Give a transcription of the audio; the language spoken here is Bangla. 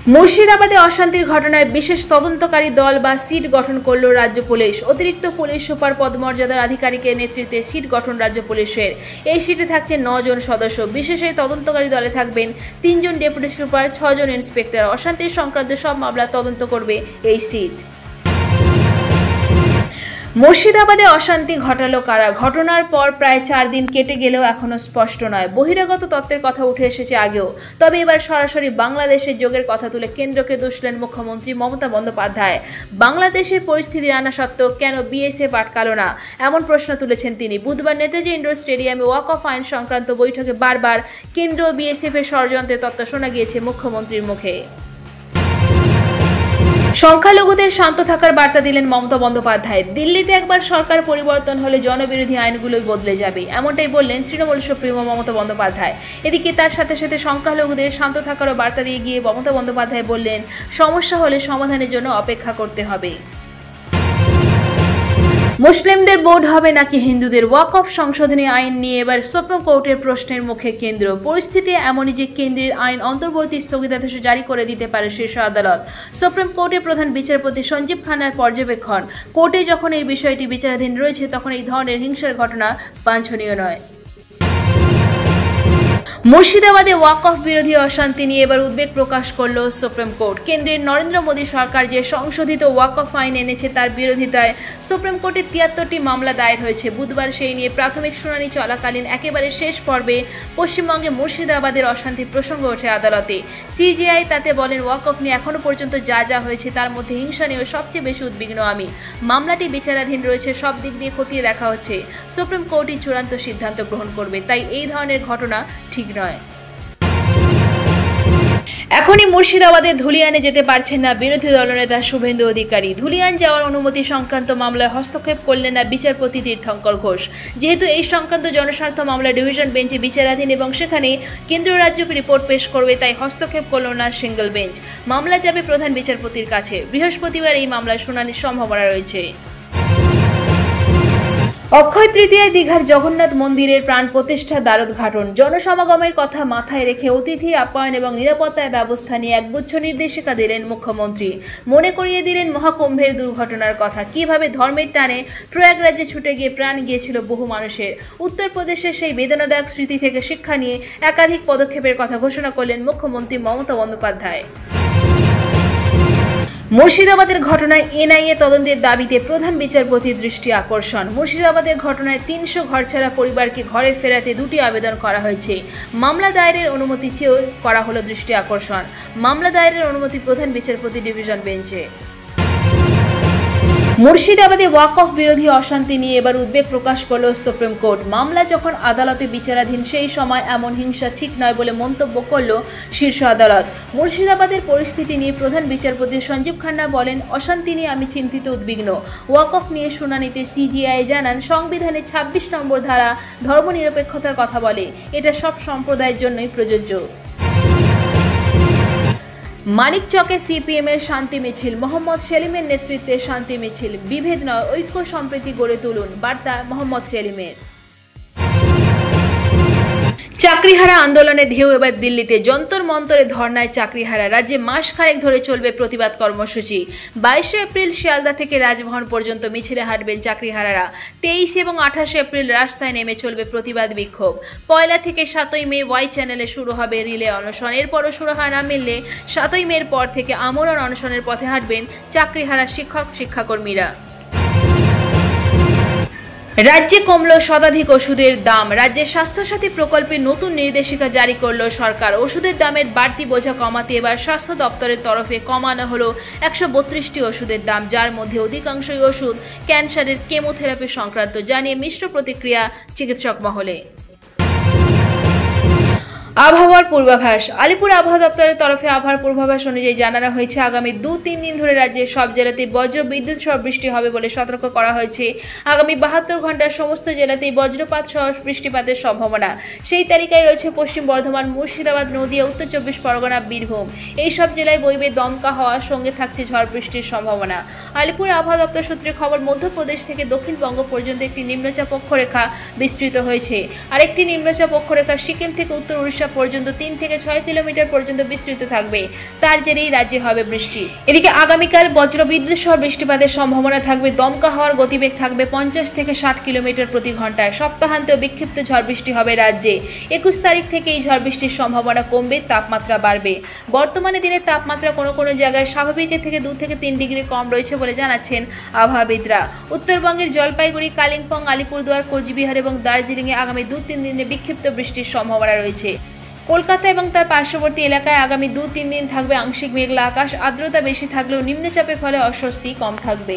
মুর্শিদাবাদে অশান্তির ঘটনায় বিশেষ তদন্তকারী দল বা সিট গঠন করল রাজ্য পুলিশ। অতিরিক্ত পুলিশ সুপার পদমর্যাদার আধিকারিকের নেতৃত্বে সিট গঠন রাজ্য পুলিশের। এই সিটে থাকছে 9 জন সদস্য। বিশেষ এই তদন্তকারী দলে থাকবেন 3 জন ডেপুটি সুপার, 6 জন ইন্সপেক্টর। অশান্তির সংক্রান্ত সব মামলা তদন্ত করবে এই সিট। মুর্শিদাবাদে অশান্তি ঘটালো কারা? ঘটনার পর প্রায় 4 দিন কেটে গেলেও এখনো স্পষ্ট নয়। বহিরাগত তত্ত্বের কথা উঠে এসেছে আগেও, তবে এবার সরাসরি বাংলাদেশের যোগের কথা তুলে কেন্দ্রকে দুষলেন মুখ্যমন্ত্রী মমতা বন্দ্যোপাধ্যায়। বাংলাদেশের পরিস্থিতি জানা সত্ত্বেও কেন বিএসএফ আটকালো না, এমন প্রশ্ন তুলেছেন তিনি। বুধবার নেতাজি ইন্ডোর স্টেডিয়ামে ওয়াক অফ আইন সংক্রান্ত বৈঠকে বারবার কেন্দ্র ও বিএসএফ এর ষড়যন্ত্রের তত্ত্ব শোনা গিয়েছে মুখ্যমন্ত্রীর মুখে। সংখ্যালঘুদের শান্ত থাকার বার্তা দিলেন মমতা বন্দ্যোপাধ্যায়। দিল্লিতে একবার সরকার পরিবর্তন হলে জনবিরোধী আইনগুলোই বদলে যাবে, এমনটাই বললেন তৃণমূল সুপ্রিমো মমতা বন্দ্যোপাধ্যায়। এদিকে তার সাথে সাথে সংখ্যালঘুদের শান্ত থাকারও বার্তা দিয়ে গিয়ে মমতা বন্দ্যোপাধ্যায় বললেন, সমস্যা হলে সমাধানের জন্য অপেক্ষা করতে হবে। মুসলিমদের ভোট হবে নাকি হিন্দুদের? ওয়াকফ সংশোধনী আইন নিয়ে এবার সুপ্রিম কোর্টের প্রশ্নের মুখে কেন্দ্র। পরিস্থিতি এমনই যে কেন্দ্রের আইন অন্তর্বর্তী স্থগিতাদেশ জারি করে দিতে পারে শীর্ষ আদালত। সুপ্রিম কোর্টের প্রধান বিচারপতি সঞ্জীব খান্নার পর্যবেক্ষণ, কোর্টে যখন এই বিষয়টি বিচারাধীন রয়েছে তখন এই ধরনের হিংসার ঘটনা বাঞ্ছনীয় নয়। মুর্শিদাবাদে ওয়াকফ বিরোধী অশান্তি নিয়ে এবার উদ্বেগ প্রকাশ করল সুপ্রিম কোর্ট। কেন্দ্রের নরেন্দ্র মোদী সরকার যে সংশোধিত ওয়াকফ আইন এনেছে তার বিরোধিতায় সুপ্রিম কোর্টে 73টি মামলা দায়ের হয়েছে। বুধবার সেই নিয়ে প্রাথমিক শুনানি চলাকালীন একেবারে শেষ পর্বে পশ্চিমবঙ্গে মুর্শিদাবাদের অশান্তি প্রসঙ্গ ওঠে আদালতে। সিজেআই তাতে বলেন, ওয়াকফ নিয়ে এখনো পর্যন্ত যা হয়েছে তার মধ্যে হিংসা নিয়ে সবচেয়ে বেশি উদ্বিগ্ন আমি। মামলাটি বিচারাধীন রয়েছে, সব দিক দিয়ে খতিয়ে দেখা হচ্ছে। সুপ্রিম কোর্টই চূড়ান্ত সিদ্ধান্ত গ্রহণ করবে, তাই এই ধরনের ঘটনা ঠিক নয়। এখনই মুর্শিদাবাদে ধুলিয়ানে যেতে পারছেন না বিরোধী দলনেতা শুভেন্দু অধিকারী। ধুলিয়ান যাওয়ার অনুমতি সংক্রান্ত মামলায় হস্তক্ষেপ করলেন না বিচারপতি তীর্থঙ্কর ঘোষ। যেহেতু এই সংক্রান্ত জনস্বার্থ মামলা ডিভিশন বেঞ্চে বিচারাধীন এবং সেখানে কেন্দ্র রাজ্য রিপোর্ট পেশ করবে, তাই হস্তক্ষেপ করল না সিঙ্গল বেঞ্চ। মামলা যাবে প্রধান বিচারপতির কাছে। বৃহস্পতিবার এই মামলার শুনানির সম্ভাবনা রয়েছে। অক্ষয় তৃতীয়ায় দীঘার জগন্নাথ মন্দিরের প্রাণ প্রতিষ্ঠা দ্বারোদ্ঘাটন। জনসমাগমের কথা মাথায় রেখে অতিথি আপ্যায়ন এবং নিরাপত্তার ব্যবস্থা নিয়ে একগুচ্ছ নির্দেশিকা দিলেন মুখ্যমন্ত্রী। মনে করিয়ে দিলেন মহাকুম্ভের দুর্ঘটনার কথা, কিভাবে ধর্মের টানে প্রয়াগরাজ্যে ছুটে গিয়ে প্রাণ গিয়েছিল বহু মানুষের। উত্তরপ্রদেশের সেই বেদনাদায়ক স্মৃতি থেকে শিক্ষা নিয়ে একাধিক পদক্ষেপের কথা ঘোষণা করলেন মুখ্যমন্ত্রী মমতা বন্দ্যোপাধ্যায়। মুর্শিদাবাদের ঘটনায় এনআইএ তদন্তের দাবিতে প্রধান বিচারপতির দৃষ্টি আকর্ষণ। মুর্শিদাবাদের ঘটনায় 300 ঘরছাড়া পরিবারকে ঘরে ফেরাতে 2টি আবেদন করা হয়েছে। মামলা দায়েরের অনুমতি চেয়েও করা হলো দৃষ্টি আকর্ষণ। মামলা দায়েরের অনুমতি প্রধান বিচারপতি ডিভিশন বেঞ্চে। মুর্শিদাবাদে ওয়াকফ বিরোধী অশান্তি নিয়ে এবার উদ্বেগ প্রকাশ করল সুপ্রিম কোর্ট। মামলা যখন আদালতে বিচারাধীন সেই সময় এমন হিংসা ঠিক নয় বলে মন্তব্য করল শীর্ষ আদালত। মুর্শিদাবাদের পরিস্থিতি নিয়ে প্রধান বিচারপতি সঞ্জীব খান্না বলেন, অশান্তি নিয়ে আমি চিন্তিত, উদ্বিগ্ন। ওয়াকফ নিয়ে শুনানিতে সিজেআই জানান, সংবিধানের 26 নম্বর ধারা ধর্মনিরপেক্ষতার কথা বলে, এটা সব সম্প্রদায়ের জন্যই প্রযোজ্য। মানিকচকে সিপিএমের শান্তি মিছিল, মোহাম্মদ সেলিমের নেতৃত্বে শান্তি মিছিল। বিভেদ নয়, ঐক্য সম্প্রীতি গড়ে তুলুন, বার্তা মোহাম্মদ সেলিমের। চাকরিহারা আন্দোলনের ঢেউ এবার দিল্লিতে। যন্তর মন্তরে ধর্নায় চাকরিহারা। রাজ্যে মাস খানেক ধরে চলবে প্রতিবাদ কর্মসূচি। 22 এপ্রিল শিয়ালদা থেকে রাজভবন পর্যন্ত মিছিলে হাঁটবেন চাকরিহারারা। 23 এবং 28 এপ্রিল রাস্তায় নেমে চলবে প্রতিবাদ বিক্ষোভ। 1 থেকে 7 মে ওয়াই চ্যানেলে শুরু হবে রিলে অনশন। এরপরও সুরাহা না মিললে 7 মের পর থেকে আমরণ অনশনের পথে হাঁটবেন চাকরিহারা শিক্ষাকর্মীরা। রাজ্যে কমল শতাধিক ওষুধের দাম। রাজ্যের স্বাস্থ্যসাথী প্রকল্পে নতুন নির্দেশিকা জারি করল সরকার। ওষুধের দামের বাড়তি বোঝা কমাতে এবার স্বাস্থ্য দপ্তরের তরফে কমানো হলো 132টি ওষুধের দাম, যার মধ্যে অধিকাংশই ওষুধ ক্যান্সারের কেমোথেরাপি সংক্রান্ত, জানিয়ে মিশ্র প্রতিক্রিয়া চিকিৎসক মহলে। আবহাওয়ার পূর্বাভাস। আলিপুর আবহাওয়া দপ্তরের তরফে আবহাওয়ার পূর্বাভাস অনুযায়ী জানানো হয়েছে, আগামী 2-3 দিন ধরে রাজ্যের সব জেলাতেই বজ্র বিদ্যুৎ সহ বৃষ্টি হবে বলে সতর্ক করা হয়েছে। আগামী 72 ঘন্টার সমস্ত জেলাতেই বজ্রপাত সহ বৃষ্টিপাতের সম্ভাবনা। সেই তালিকায় রয়েছে পশ্চিম বর্ধমান, মুর্শিদাবাদ, নদিয়া, উত্তর 24 পরগনা, বীরভূম। এই সব জেলায় বইবে দমকা হওয়ার সঙ্গে থাকছে ঝড় বৃষ্টির সম্ভাবনা। আলিপুর আবহাওয়া দপ্তর সূত্রে খবর, মধ্যপ্রদেশ থেকে দক্ষিণবঙ্গ পর্যন্ত একটি নিম্নচাপ অক্ষরেখা বিস্তৃত হয়েছে। আরেকটি নিম্নচাপ অক্ষরেখা সিকিম থেকে উত্তর উড়িষ্যা উড়িষ্যা পর্যন্ত 3 থেকে 6 কিলোমিটার পর্যন্ত বিস্তৃত থাকবে। তার জেরেই রাজ্যে হবে বৃষ্টি। এদিকে আগামীকাল বজ্রবিদ্যুৎ সহ বৃষ্টিপাতের সম্ভাবনা থাকবে। দমকা হওয়ার গতিবেগ থাকবে 50 থেকে 60 কিলোমিটার প্রতি ঘন্টায়। সপ্তাহান্তেও বিক্ষিপ্ত ঝড় বৃষ্টি হবে রাজ্যে। 21 তারিখ থেকে এই ঝড় বৃষ্টির সম্ভাবনা কমবে, তাপমাত্রা বাড়বে। বর্তমানে দিনের তাপমাত্রা কোনো কোনো জায়গায় স্বাভাবিকের থেকে 2 থেকে 3 ডিগ্রি কম রয়েছে বলে জানাচ্ছেন আবহাওয়াবিদরা। উত্তরবঙ্গের জলপাইগুড়ি, কালিম্পং, আলিপুরদুয়ার, কোচবিহার এবং দার্জিলিংয়ে আগামী 2-3 দিনে বিক্ষিপ্ত বৃষ্টির সম্ভাবনা রয়েছে। কলকাতা এবং তার পার্শ্ববর্তী এলাকায় আগামী 2-3 দিন থাকবে আংশিক মেঘলা আকাশ। আর্দ্রতা বেশি থাকলেও নিম্নচাপের ফলে অস্বস্তি কম থাকবে।